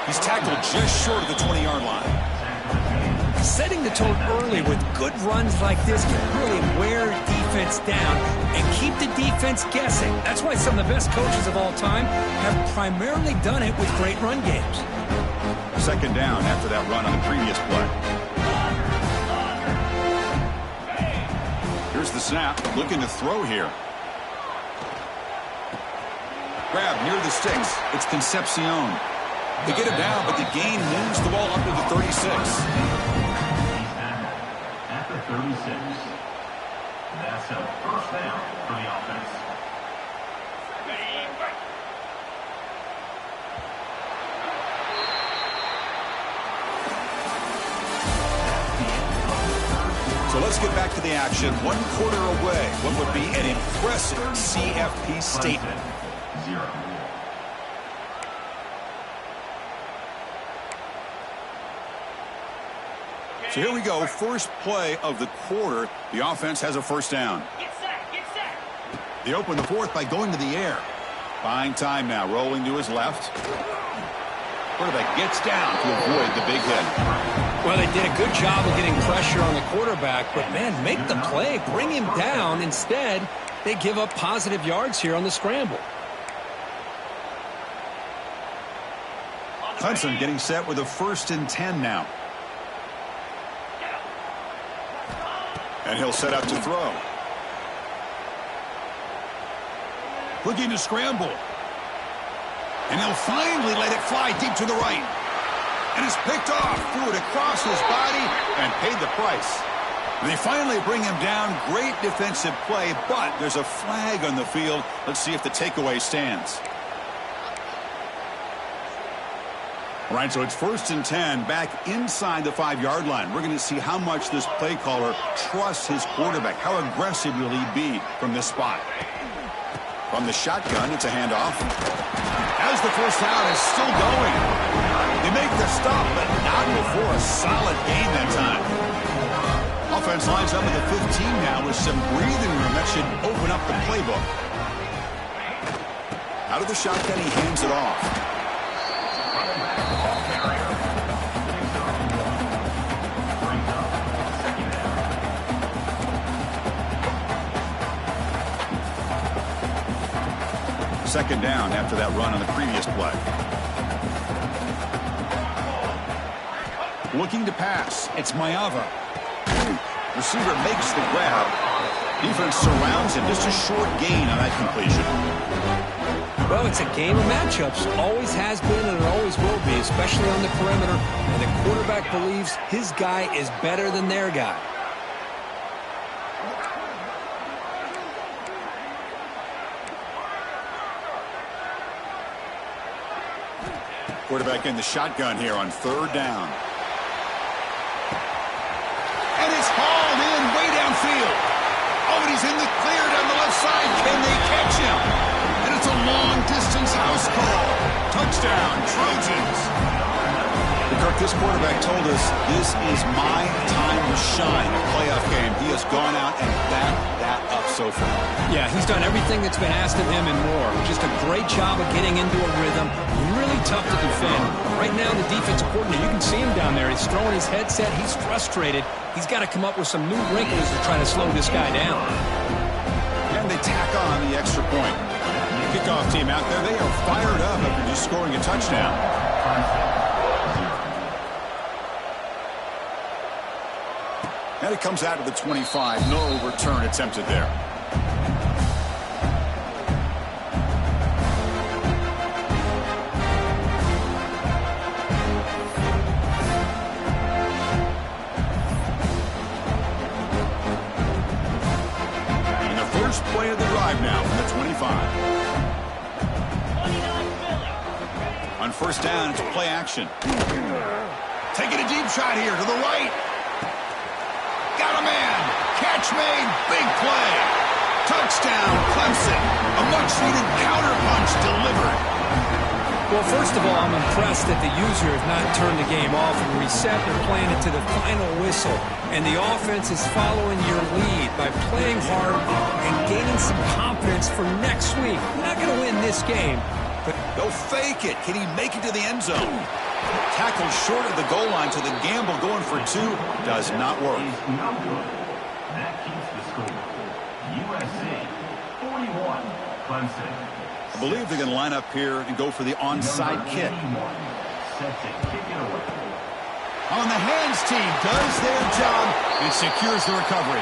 He's tackled just short of the 20-yard line. Setting the tone early with good runs like this can really wear defense down and keep the defense guessing. That's why some of the best coaches of all time have primarily done it with great run games. Second down after that run on the previous play. Here's the snap. Looking to throw here. Grab near the sticks. It's Concepcion. They get him down, but the gain moves the ball up to the 36. At the 36. That's a first down for the offense. So let's let's get back to the action. 1 quarter away. What would be an impressive CFP statement. 0. So here we go. First play of the quarter. The offense has a first down. Get set. They open the fourth by going to the air. Buying time now. Rolling to his left. Quarterback gets down to avoid the big hit. Well, they did a good job of getting pressure on the quarterback, but, man, make the play. Bring him down. Instead, they give up positive yards here on the scramble. Clemson getting set with a 1st and 10 now. And he'll set up to throw. Looking to scramble. And he'll finally let it fly deep to the right. And it's picked off. Threw it across his body and paid the price. And they finally bring him down. Great defensive play, but there's a flag on the field. Let's see if the takeaway stands. All right, so it's 1st and 10 back inside the 5-yard line. We're going to see how much this play caller trusts his quarterback. How aggressive will he be from this spot? From the shotgun, it's a handoff. As the first down is still going. They make the stop, but not before a solid gain that time. Offense lines up at the 15 now with some breathing room. That should open up the playbook. Out of the shotgun, he hands it off. Second down after that run on the previous play. Looking to pass. It's Mayava. Receiver makes the grab. Defense surrounds him. Just a short gain on that completion. Well, it's a game of matchups. Always has been and it always will be, especially on the perimeter. And the quarterback believes his guy is better than their guy. Quarterback in the shotgun here on 3rd down. And it's hauled in way downfield. Oh, and he's in the clear down the left side. Can they catch him? And it's a long-distance house call. Touchdown, Trojans. Kirk, this quarterback told us this is my time to shine. A playoff game. He has gone out and backed that up so far. Yeah, he's done everything that's been asked of him and more. Just a great job of getting into a rhythm. Really tough to defend. Right now, the defensive coordinator, you can see him down there. He's throwing his headset. He's frustrated. He's got to come up with some new wrinkles to try to slow this guy down. And they tack on the extra point. Kickoff team out there, they are fired up after just scoring a touchdown. And it comes out to the 25. No return attempted there. And the first play of the drive now from the 25. On 1st down, it's play action. Taking a deep shot here to the right. Got a man. Catch made. Big play. Touchdown, Clemson. A much-needed counterpunch delivered. Well, first of all, I'm impressed that the user has not turned the game off and reset and playing it to the final whistle. And the offense is following your lead by playing hard and gaining some confidence for next week. We're not going to win this game, but they'll fake it. Can he make it to the end zone? Tackled short of the goal line, so the gamble going for 2 does not work. No good. That keeps the score. USC 41, Clemson. I believe they're going to line up here and go for the onside kick. Set to kick it away. On the hands team does their job and secures the recovery.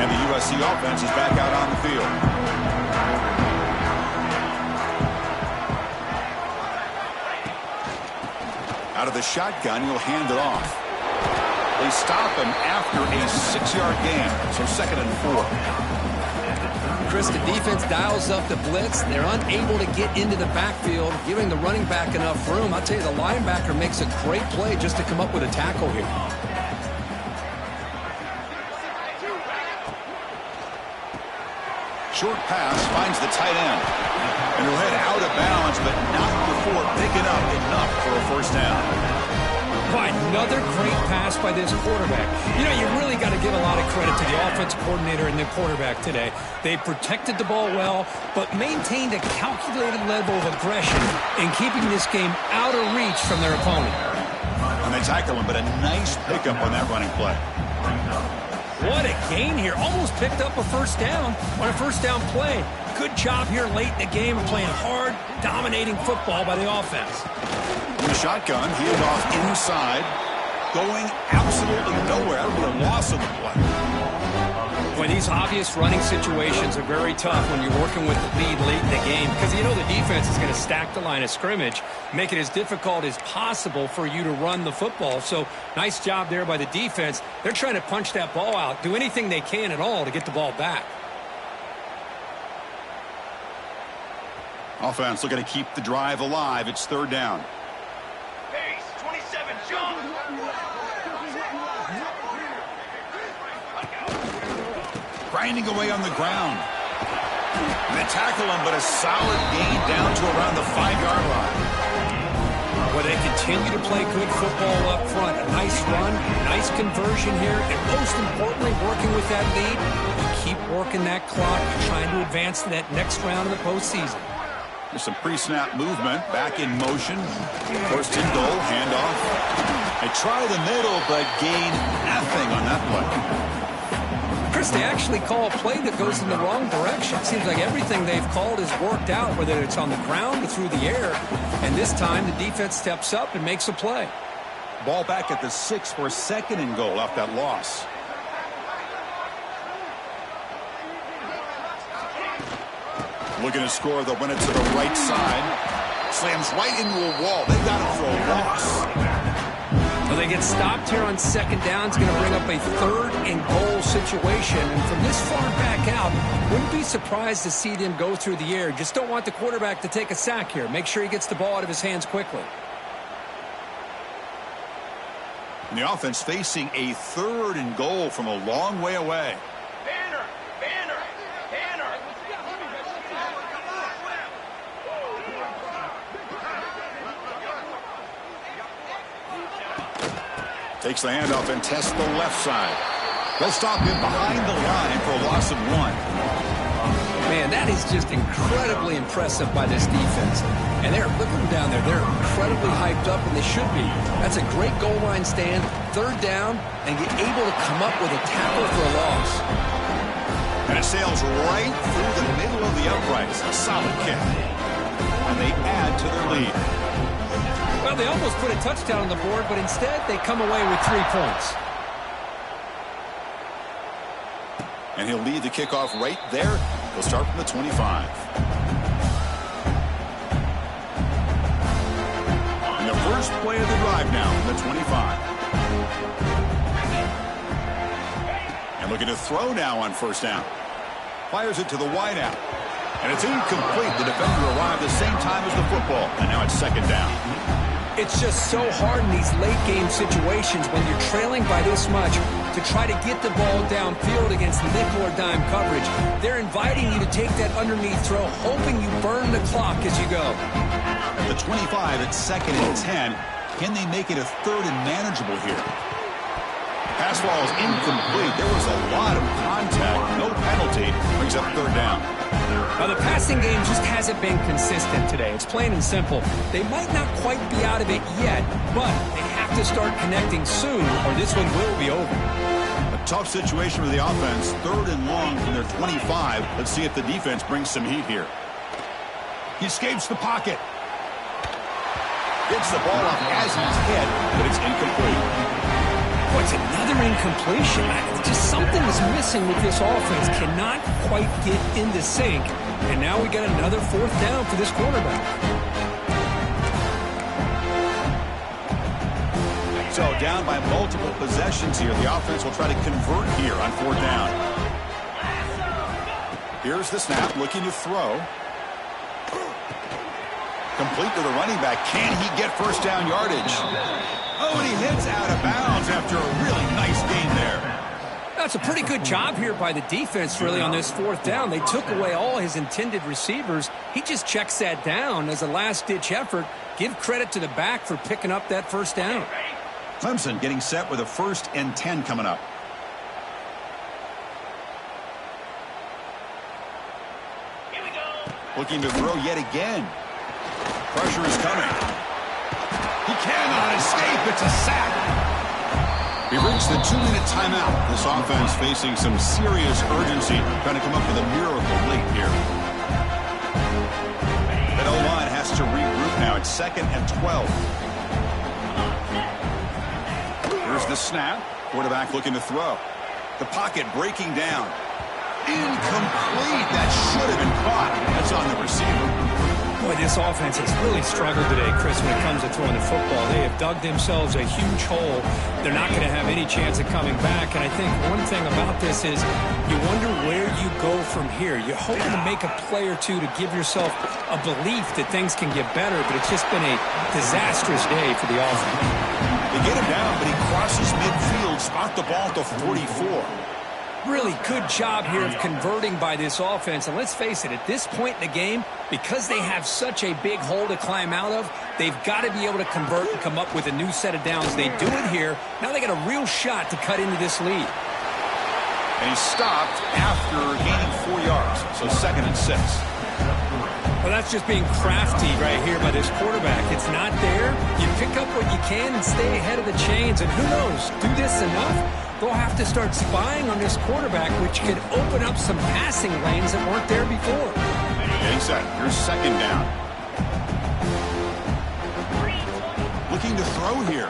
And the USC offense is back out on the field. Out of the shotgun, he'll hand it off. They stop him after a 6-yard gain, so 2nd and 4. Chris, the defense dials up the blitz. They're unable to get into the backfield, giving the running back enough room. I'll tell you, the linebacker makes a great play just to come up with a tackle here. Short pass finds the tight end. And he'll head out of bounds, but not before picking up enough for a first down. By another great pass by this quarterback. You know, you really got to give a lot of credit to the offensive coordinator and the quarterback today. They protected the ball well, but maintained a calculated level of aggression in keeping this game out of reach from their opponent. And they tackle him, but a nice pickup on that running play. What a gain here. Almost picked up a first down on a first down play. Good job here late in the game of playing hard, dominating football by the offense. In the shotgun, he is off inside, going absolutely nowhere. That would be a loss of the play. Boy, these obvious running situations are very tough when you're working with the lead late in the game because you know the defense is going to stack the line of scrimmage, make it as difficult as possible for you to run the football. So nice job there by the defense. They're trying to punch that ball out, do anything they can at all to get the ball back. Offense looking to keep the drive alive. It's third down. Pace, 27, jump. Grinding away on the ground. They tackle him, but a solid gain down to around the 5-yard line. Well, they continue to play good football up front. A nice run, nice conversion here, and most importantly, working with that lead, you keep working that clock, trying to advance to that next round of the postseason. There's some pre-snap movement, back in motion. First and goal, handoff. They try the middle, but gain nothing on that play. Chris, they actually call a play that goes in the wrong direction. Seems like everything they've called has worked out, whether it's on the ground or through the air. And this time, the defense steps up and makes a play. Ball back at the 6 for a second and goal off that loss. Looking to score, they'll run it to the right side. Slams right into a wall. They've got him for a loss. Well, they get stopped here on second down. It's going to bring up a third and goal situation. And from this far back out, wouldn't be surprised to see them go through the air. Just don't want the quarterback to take a sack here. Make sure he gets the ball out of his hands quickly. And the offense facing a third and goal from a long way away. Banner, banner, banner. Takes the handoff and tests the left side. They'll stop him behind the line for a loss of 1. Man, that is just incredibly impressive by this defense. And they're looking down there. They're incredibly hyped up, and they should be. That's a great goal line stand, third down, and get able to come up with a tackle for a loss. And it sails right through the middle of the uprights. A solid kick. And they add to their lead. Well, they almost put a touchdown on the board, but instead they come away with 3 points. And he'll lead the kickoff right there. He'll start from the 25. And the first play of the drive now from the 25. And looking to throw now on first down. Fires it to the wideout. And it's incomplete. The defender arrived the same time as the football. And now it's second down. It's just so hard in these late-game situations when you're trailing by this much to try to get the ball downfield against nickel or dime coverage. They're inviting you to take that underneath throw, hoping you burn the clock as you go. The 25 at second and 10. Can they make it a third and manageable here? Pass ball is incomplete. There was a lot of contact. No penalty. Brings up third down. Now, the passing game just hasn't been consistent today. It's plain and simple. They might not quite be out of it yet, but they have to start connecting soon, or this one will be over. A tough situation for the offense. Third and long from their 25. Let's see if the defense brings some heat here. He escapes the pocket. Gets the ball off as he's hit, but it's incomplete. Oh, it's another incompletion. Just something is missing with this offense. Cannot quite get into sync. And now we got another fourth down for this quarterback. So down by multiple possessions here. The offense will try to convert here on fourth down. Here's the snap, looking to throw. Complete to the running back. Can he get first down yardage? Oh, and he hits out of bounds after a really nice gain there. That's a pretty good job here by the defense, really, on this fourth down. They took away all his intended receivers. He just checks that down as a last-ditch effort. Give credit to the back for picking up that first down. Clemson getting set with a 1st and 10 coming up. Here we go. Looking to throw yet again. Pressure is coming. He cannot escape. It's a sack. We've reached the 2-minute timeout. This offense facing some serious urgency, trying to come up with a miracle late here. That O-line has to regroup now. It's 2nd and 12. Here's the snap. Quarterback looking to throw. The pocket breaking down. Incomplete. That should have been caught. That's on the receiver. Boy, this offense has really struggled today, Chris, when it comes to throwing the football. They have dug themselves a huge hole. They're not going to have any chance of coming back. And I think one thing about this is you wonder where you go from here. You're hoping to make a play or two to give yourself a belief that things can get better, but it's just been a disastrous day for the offense. They get him down, but he crosses midfield, spot the ball to 44. Really good job here of converting by this offense. And let's face it, at this point in the game, because they have such a big hole to climb out of, they've got to be able to convert and come up with a new set of downs. They do it here. Now they got a real shot to cut into this lead. And he stopped after gaining 4 yards. So 2nd and 6. Well, that's just being crafty right here by this quarterback. It's not there. You pick up what you can and stay ahead of the chains. And who knows, do this enough, they'll have to start spying on this quarterback, which could open up some passing lanes that weren't there before. Getting set. Here's 2nd down. Looking to throw here.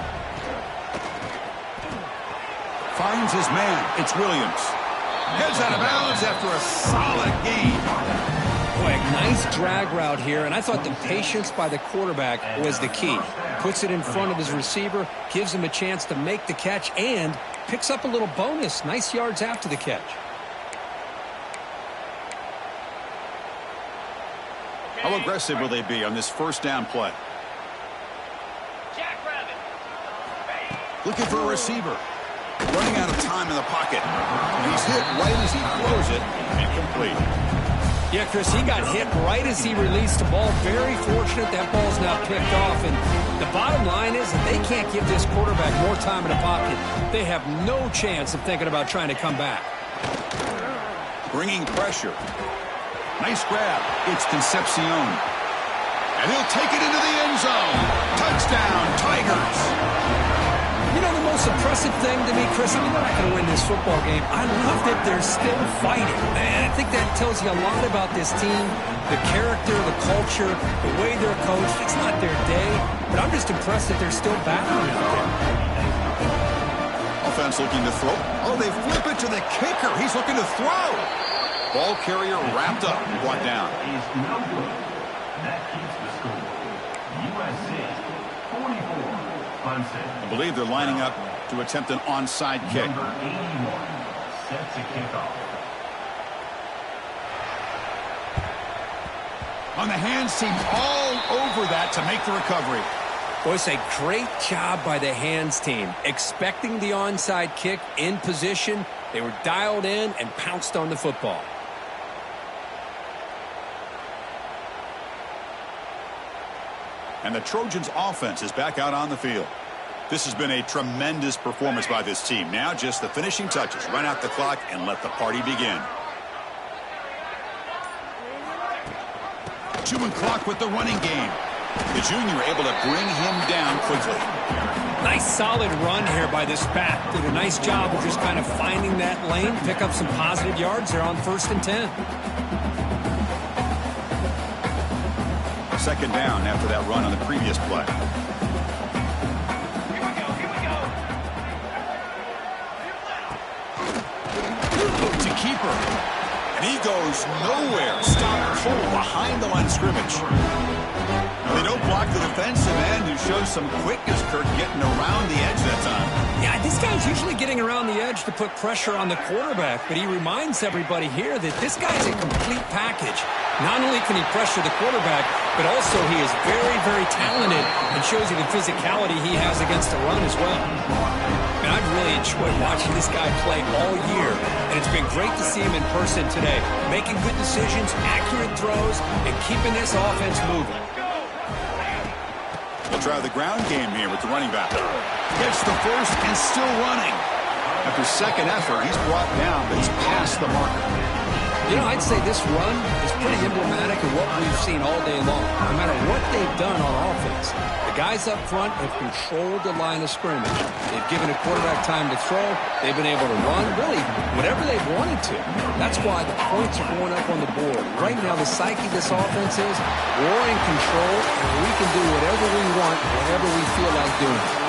Finds his man. It's Williams. Heads out of bounds after a solid gain. Boy, nice drag route here, and I thought the patience by the quarterback was the key. Puts it in front of his receiver, gives him a chance to make the catch, and picks up a little bonus. Nice yards after the catch. How aggressive will they be on this 1st down play? Jackrabbit. Looking for a receiver. Running out of time in the pocket. He's hit right as he throws it. Incomplete. Yeah, Chris, he got hit right as he released the ball. Very fortunate that ball's now picked off. And the bottom line is that they can't give this quarterback more time in the pocket. They have no chance of thinking about trying to come back. Bringing pressure. Nice grab. It's Concepcion. And he'll take it into the end zone. Touchdown, Tigers. You know, the most impressive thing to me, Chris, I mean, they're not going to win this football game. I love that they're still fighting, man. I think that tells you a lot about this team, the character, the culture, the way they're coached. It's not their day, but I'm just impressed that they're still battling out there. Offense looking to throw. Oh, they flip it to the kicker. He's looking to throw. Ball carrier wrapped up and brought down. Is no good. That keeps the score. USC 44. I believe they're lining up to attempt an onside kick. Number 81 set to kick off. On the hands team all over that to make the recovery. Boy, it's a great job by the hands team. Expecting the onside kick in position. They were dialed in and pounced on the football. And the Trojans offense is back out on the field. This has been a tremendous performance by this team. Now just the finishing touches. Run out the clock and let the party begin. Chewing clock with the running game. The junior able to bring him down quickly. Nice solid run here by this back. Did a nice job of just kind of finding that lane, pick up some positive yards there on 1st and 10. 2nd down after that run on the previous play. Here we go. To keeper. And he goes nowhere. Stop pull behind the line of scrimmage. Now They don't block the defensive end, who shows some quickness, Kirk, getting around the edge that time. Yeah, this guy's usually getting around the edge to put pressure on the quarterback, but he reminds everybody here that this guy's a complete package. Not only can he pressure the quarterback, but also he is very, very talented and shows you the physicality he has against the run as well. And I've really enjoyed watching this guy play all year, and it's been great to see him in person today, making good decisions, accurate throws, and keeping this offense moving. They'll try the ground game here with the running back. Gets the first and still running. After second effort, he's brought down, but he's past the marker. You know, I'd say this run is pretty emblematic of what we've seen all day long, no matter what they've done on offense. The guys up front have controlled the line of scrimmage. They've given a quarterback time to throw. They've been able to run, really, whatever they've wanted to. That's why the points are going up on the board. Right now, the psyche of this offense is we're in control, and we can do whatever we want, whatever we feel like doing.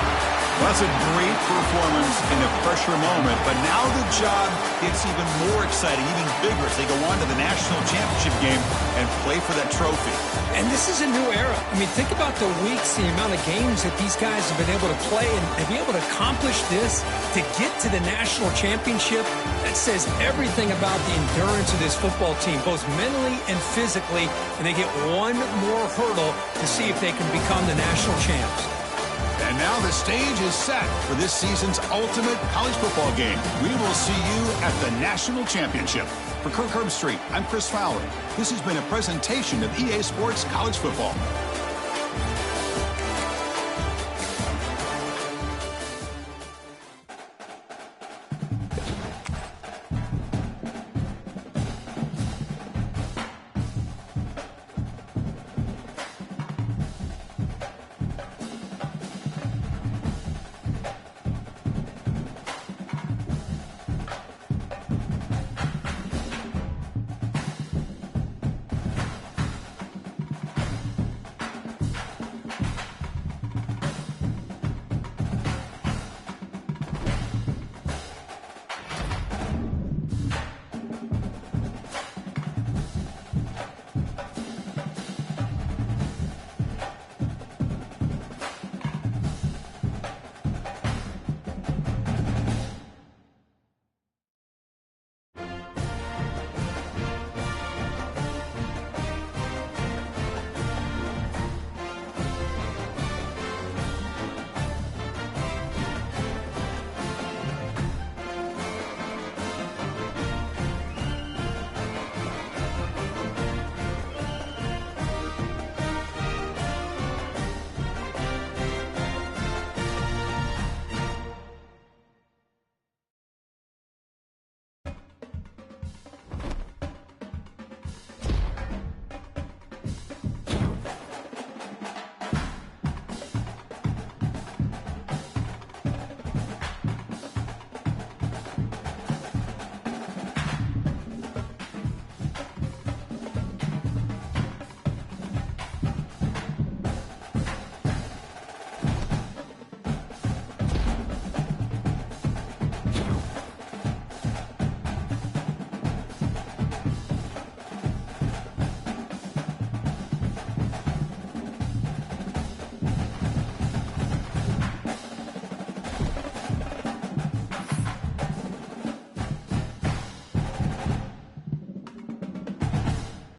Well, that's a great performance in a pressure moment, but now the job gets even more exciting, even bigger as they go on to the national championship game and play for that trophy. And this is a new era. I mean, think about the weeks, the amount of games that these guys have been able to play, and to be able to accomplish this, to get to the national championship, that says everything about the endurance of this football team, both mentally and physically, and they get one more hurdle to see if they can become the national champs. And now the stage is set for this season's ultimate college football game. We will see you at the national championship. For Kirk Herbstreit, I'm Chris Fowler. This has been a presentation of EA Sports College Football.